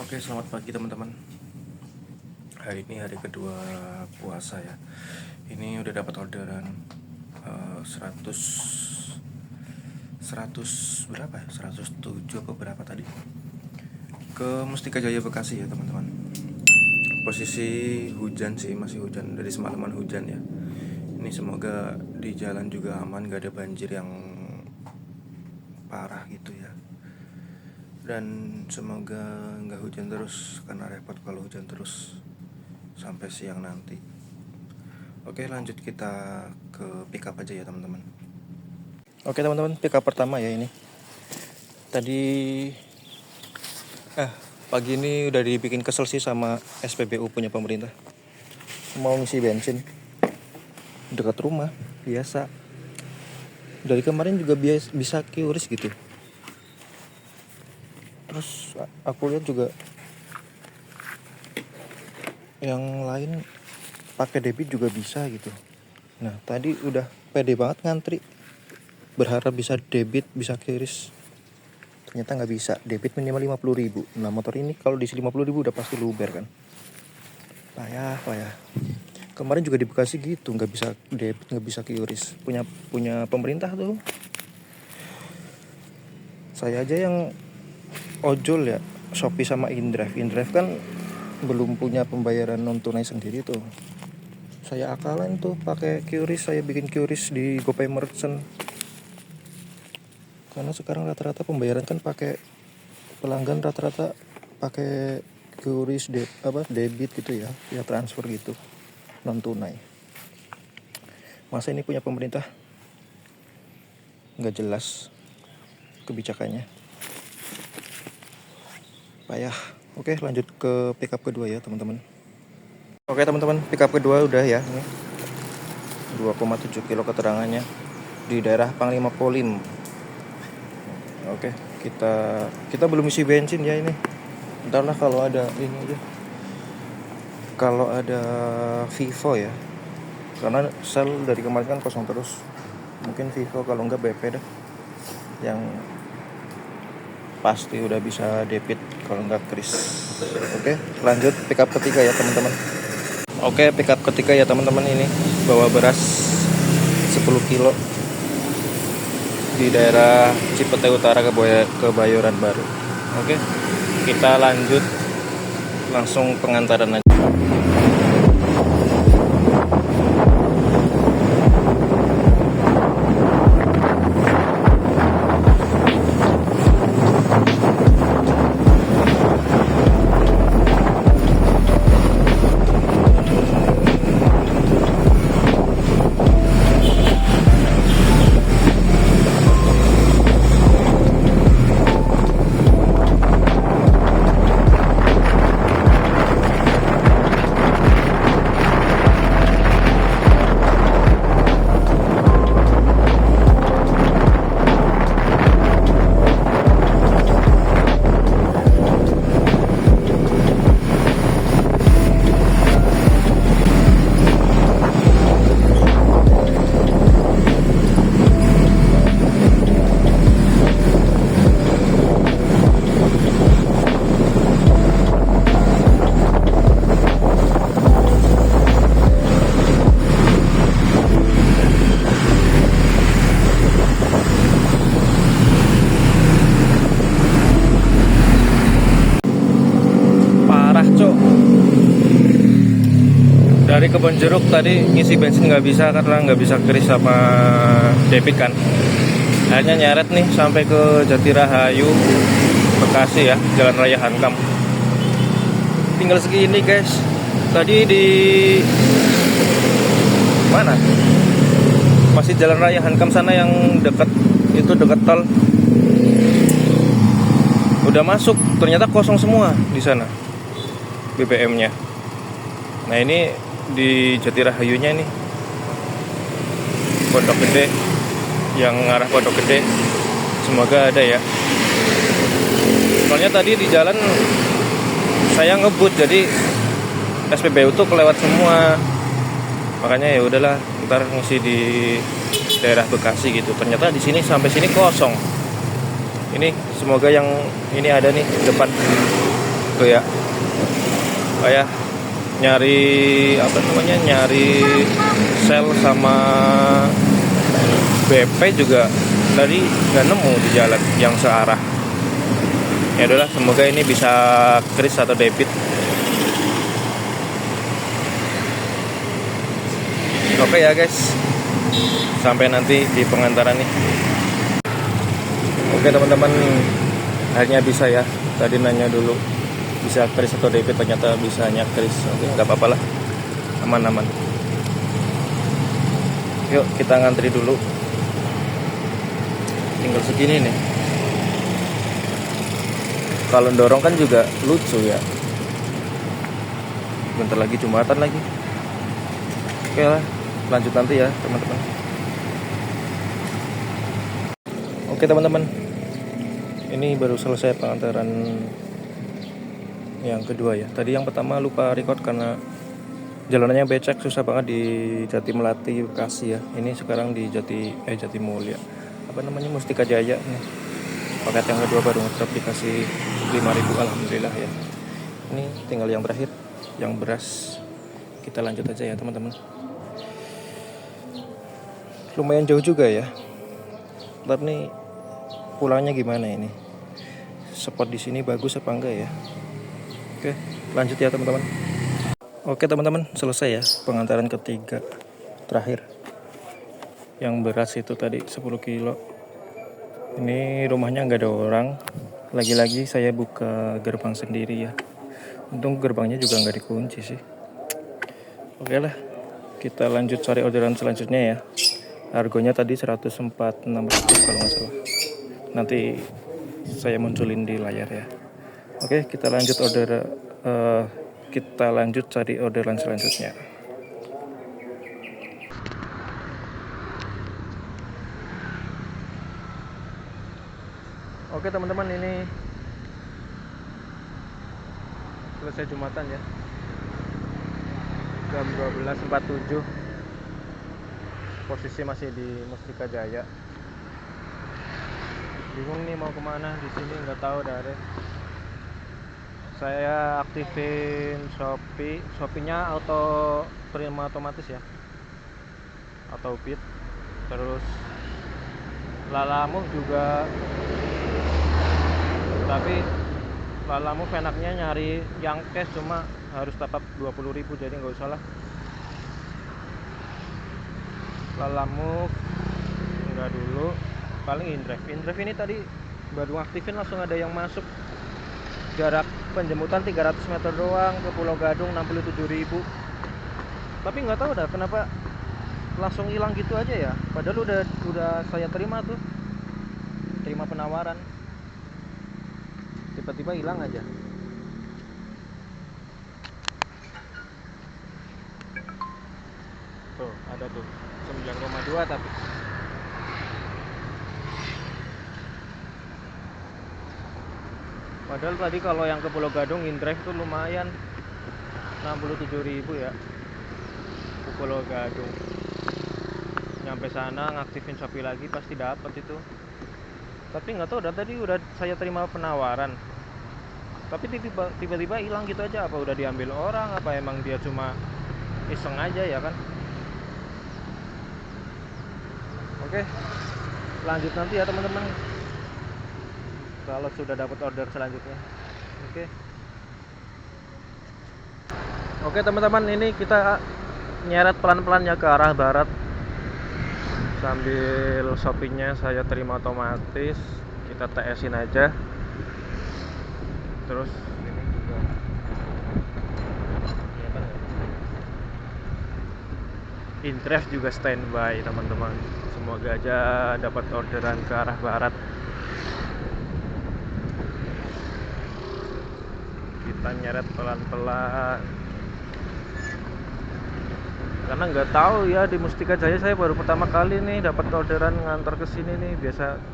Oke, selamat pagi teman-teman. Hari ini hari kedua puasa ya. Ini udah dapat orderan 100 berapa ya? 107 apa berapa tadi? Ke Mustika Jaya Bekasi ya, teman-teman. Posisi hujan sih, masih hujan dari semalaman hujan ya. Ini semoga di jalan juga aman, gak ada banjir yang parah gitu ya. Dan semoga nggak hujan terus, karena repot kalau hujan terus sampai siang nanti. Oke, lanjut kita ke pick up aja ya teman-teman. Oke teman-teman, pick up pertama ya ini. Tadi pagi ini udah dibikin kesel sih sama SPBU punya pemerintah. Mau ngisi bensin dekat rumah biasa. Dari kemarin juga bisa QRIS gitu. Terus aku lihat juga yang lain pakai debit juga bisa gitu. Nah tadi udah pede banget ngantri, berharap bisa debit, bisa QRIS. Ternyata nggak bisa, debit minimal 50.000. Nah motor ini kalau diisi 50.000 udah pasti luber kan. Payah. Kemarin juga di Bekasi gitu, nggak bisa debit, nggak bisa QRIS. Punya pemerintah tuh. Saya aja yang ojol ya, Shopee sama InDrive. InDrive kan belum punya pembayaran non tunai sendiri tuh. Saya akalan tuh pakai QRIS, saya bikin QRIS di GoPay Merchant. Karena sekarang rata-rata pembayaran kan pakai pelanggan, rata-rata pakai QRIS debit gitu ya transfer gitu, non tunai. Masa ini punya pemerintah nggak jelas kebijakannya. Payah. Oke, lanjut ke pickup kedua ya teman-teman. Oke teman-teman, pickup kedua udah ya. Ini 2,7 kilo keterangannya di daerah Panglima Polim. Oke, kita belum isi bensin ya ini. Entarlah kalau ada ini aja. Kalau ada Vivo ya. Karena sel dari kemarin kan kosong terus. Mungkin Vivo, kalau enggak BP dah. Yang pasti udah bisa debit, kalau enggak kris. Oke, lanjut pickup ketiga ya teman-teman. Oke, pickup ketiga ya teman-teman, ini bawa beras 10 kilo di daerah Cipete Utara Kebayoran Baru. Oke, kita lanjut langsung pengantaran aja. Dari Kebon Jeruk tadi ngisi bensin nggak bisa karena nggak bisa kris sama debit kan. Akhirnya nyeret nih sampai ke Jatirahayu, Bekasi ya, Jalan Raya Hankam. Tinggal segini guys. Tadi di mana? Masih Jalan Raya Hankam sana yang dekat tol. Udah masuk, ternyata kosong semua di sana BBM-nya. Nah ini di Jatirahayunya nih, Pondok Gede, yang arah Pondok Gede, semoga ada ya. Soalnya tadi di jalan saya ngebut, jadi SPBU tuh kelewat semua. Makanya ya udahlah, ntar ngisi di daerah Bekasi gitu. Ternyata di sini sampai sini kosong. Ini semoga yang ini ada nih depan. waktu ya. Kayak nyari nyari sel sama BP juga tadi nggak nemu di jalan yang searah. Ya udahlah, semoga ini bisa kris atau debit. Oke ya guys, sampai nanti di pengantaran nih. Oke teman-teman, akhirnya bisa ya. Tadi nanya dulu bisa kris atau debit, ternyata bisanya kris. Oke, nggak apa-apa lah, aman-aman. Yuk kita ngantri dulu. Tinggal segini nih. Kalau dorong kan juga lucu ya. Bentar lagi Jumatan lagi. Oke lah, lanjut nanti ya teman-teman. Oke teman-teman, ini baru selesai pengantaran yang kedua ya. Tadi yang pertama lupa record karena jalanannya becek, susah banget di Jati Melati Bekasi ya. Ini sekarang di Jati Mulia. Mustika Jaya nih. Paket yang kedua baru ngedrop dikasih 5.000, alhamdulillah ya. Ini tinggal yang terakhir, yang beras. Kita lanjut aja ya teman-teman. Lumayan jauh juga ya. Tapi nih pulangnya gimana ini? Spot di sini bagus apa enggak ya? Oke, lanjut ya teman-teman. Oke teman-teman, selesai ya pengantaran ketiga terakhir. Yang beras itu tadi 10 kilo. Ini rumahnya nggak ada orang. Lagi-lagi saya buka gerbang sendiri ya. Untung gerbangnya juga nggak dikunci sih. Oke lah, kita lanjut cari orderan selanjutnya ya. Harganya tadi 104.600 kalau nggak salah. Nanti saya munculin di layar ya. Oke, kita lanjut cari orderan selanjutnya. Oke teman-teman, ini selesai Jumatan ya. Jam 12.47. Posisi masih di Mustika Jaya. Bingung nih mau kemana di sini, nggak tahu dari. Saya aktifin Shopee-nya auto terima otomatis ya. Atau Bit. Terus Lalamove juga. Tapi Lalamove enaknya nyari yang cash, cuma harus top up 20.000, jadi nggak usah lah. Lalamove enggak dulu, paling InDrive ini tadi baru aktifin langsung ada yang masuk. Jarak penjemputan 300 meter doang ke Pulau Gadung, 67.000. Tapi nggak tahu dah kenapa langsung hilang gitu aja ya. Padahal udah saya terima penawaran. Tiba-tiba hilang aja. Tuh, ada tuh 9,2 tapi. Padahal tadi kalau yang ke Pulau Gadung InDrive tuh lumayan, 67.000 ya. Ke Pulau Gadung. Nyampe sana ngaktifin Shopee lagi pasti dapat itu. Tapi nggak tahu, tadi udah saya terima penawaran. Tapi tiba-tiba hilang gitu aja. Apa udah diambil orang? Apa emang dia cuma iseng aja ya kan? Oke, lanjut nanti ya teman-teman. Kalau sudah dapat order selanjutnya. Oke teman-teman, ini kita nyeret pelan-pelan ya ke arah barat. Sambil shoppingnya saya terima otomatis, kita TS-in aja. Terus ini juga InDrive juga standby teman-teman. Semoga aja dapat orderan ke arah barat. Kita nyeret pelan-pelan. Karena nggak tahu ya, di Mustika Jaya saya baru pertama kali nih dapat orderan ngantar ke sini nih.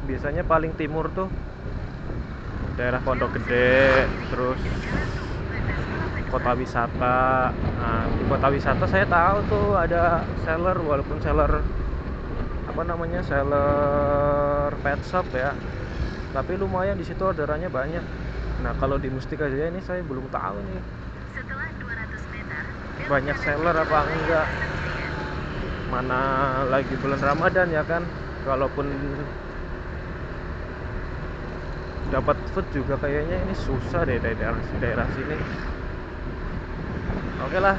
Biasanya paling timur tuh daerah Pondok Gede, terus kota wisata. Nah, di kota wisata saya tahu tuh ada seller, walaupun seller seller pet shop ya. Tapi lumayan di situ orderannya banyak. Nah kalau di Mustika Jaya ini saya belum tahu nih banyak seller apa enggak, mana lagi bulan Ramadan ya kan. Kalaupun dapat food juga kayaknya ini susah deh dari daerah sini. Oke lah,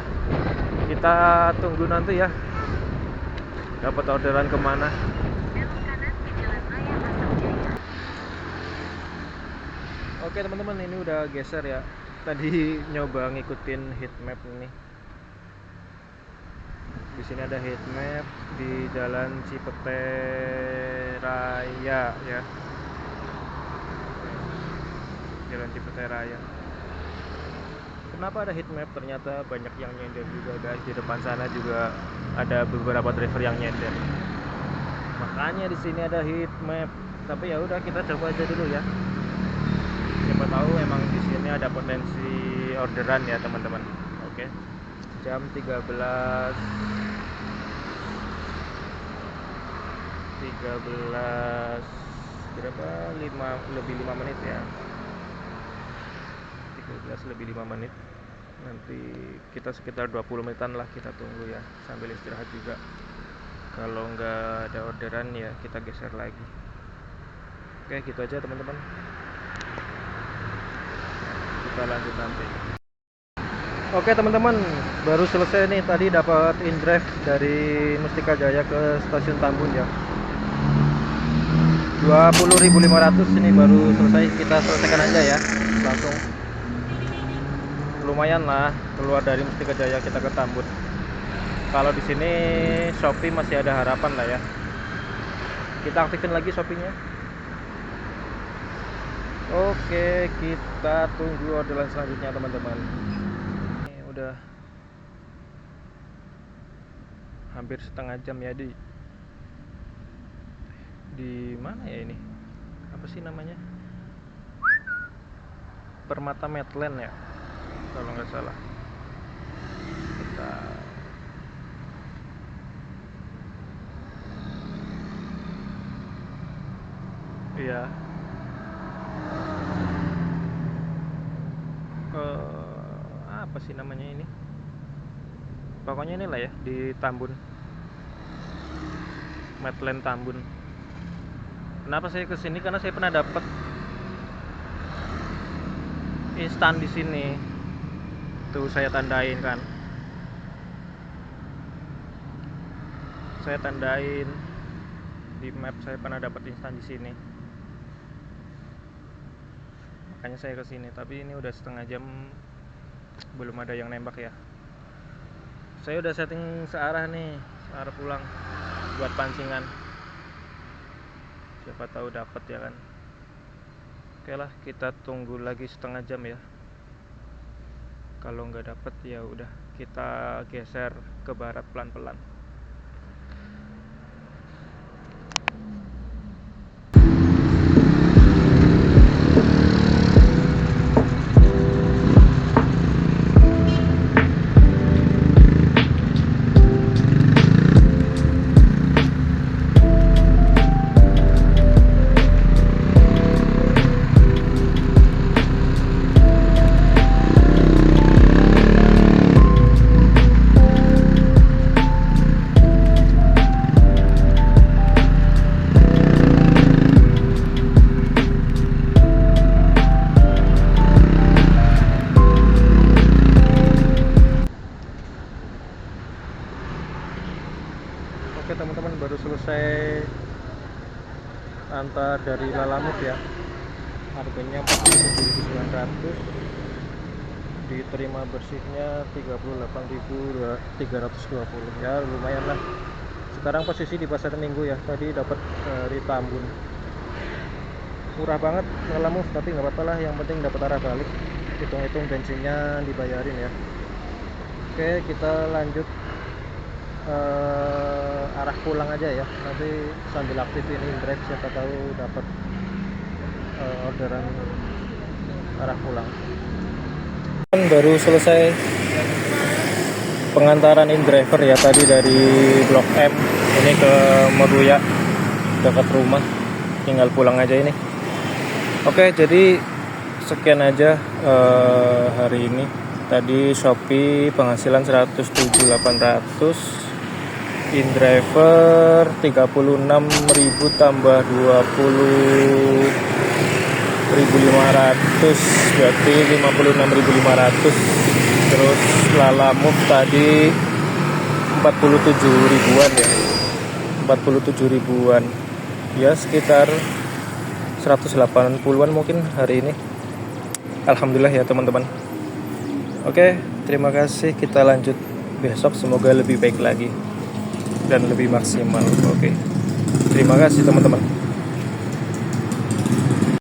kita tunggu nanti ya dapat orderan kemana. Oke teman-teman, ini udah geser ya. Tadi nyoba ngikutin heat map ini. Di sini ada heat map di Jalan Cipete Raya ya. Jalan Cipete Raya. Kenapa ada heat map? Ternyata banyak yang nyender juga guys. Di depan sana juga ada beberapa driver yang nyender. Makanya di sini ada heat map. Tapi ya udah, kita coba aja dulu ya. Siapa tahu emang di sini ada potensi orderan ya teman-teman. Oke. Jam 13 berapa? 5 menit ya. 13 lebih 5 menit. Nanti kita sekitar 20 menitan lah kita tunggu ya, sambil istirahat juga. Kalau nggak ada orderan ya kita geser lagi. Oke, gitu aja teman-teman. Kita lanjut nanti. Oke teman-teman, baru selesai nih, tadi dapat in-drive dari Mustika Jaya ke stasiun Tambun ya. 20.500 ini baru selesai, kita selesaikan aja ya langsung. Lumayan lah keluar dari Mustika Jaya kita ke Tambun. Kalau di sini Shopee masih ada harapan lah ya. Kita aktifin lagi Shopee-nya. Oke, kita tunggu orderan selanjutnya teman-teman. Ini udah hampir setengah jam ya di mana ya ini? Apa sih namanya? Permata Medland ya, kalau nggak salah. Kita iya. Apa sih namanya ini? Pokoknya inilah ya, di Tambun. Medland Tambun. Kenapa saya kesini? Karena saya pernah dapat instan di sini. Tuh saya tandain kan. Saya tandain di map, saya pernah dapat instan di sini. Makanya saya kesini. Tapi ini udah setengah jam belum ada yang nembak ya. Saya udah setting searah nih, searah pulang buat pancingan. Siapa tahu dapat ya kan. Oke lah, kita tunggu lagi setengah jam ya. Kalau nggak dapat ya udah, kita geser ke barat pelan-pelan. Oke teman-teman, baru selesai antar dari Lalamove ya. Harganya 47.900, diterima bersihnya 38.320 ya, lumayan lah. Sekarang posisi di pasar Minggu ya, tadi dapat dari Tambun. Murah banget Lalamove, tapi nggak apa-apa lah, yang penting dapat arah balik. Hitung-hitung bensinnya dibayarin ya. Oke, kita lanjut arah pulang aja ya, nanti sambil aktifin in-drive, siapa tahu dapat orderan arah pulang. Baru selesai pengantaran in-driver ya, tadi dari Blok M ini ke Meruya, dekat rumah, tinggal pulang aja ini. Oke, jadi sekian aja hari ini. Tadi Shopee penghasilan 107.800, InDriver 36.000 tambah 20.500 berarti 56.500. Terus Lalamove tadi 47 ribuan ya, 47 ribuan ya, sekitar 180-an mungkin hari ini. Alhamdulillah ya teman-teman. Oke, terima kasih. Kita lanjut besok, semoga lebih baik lagi dan lebih maksimal. Oke, terima kasih teman-teman.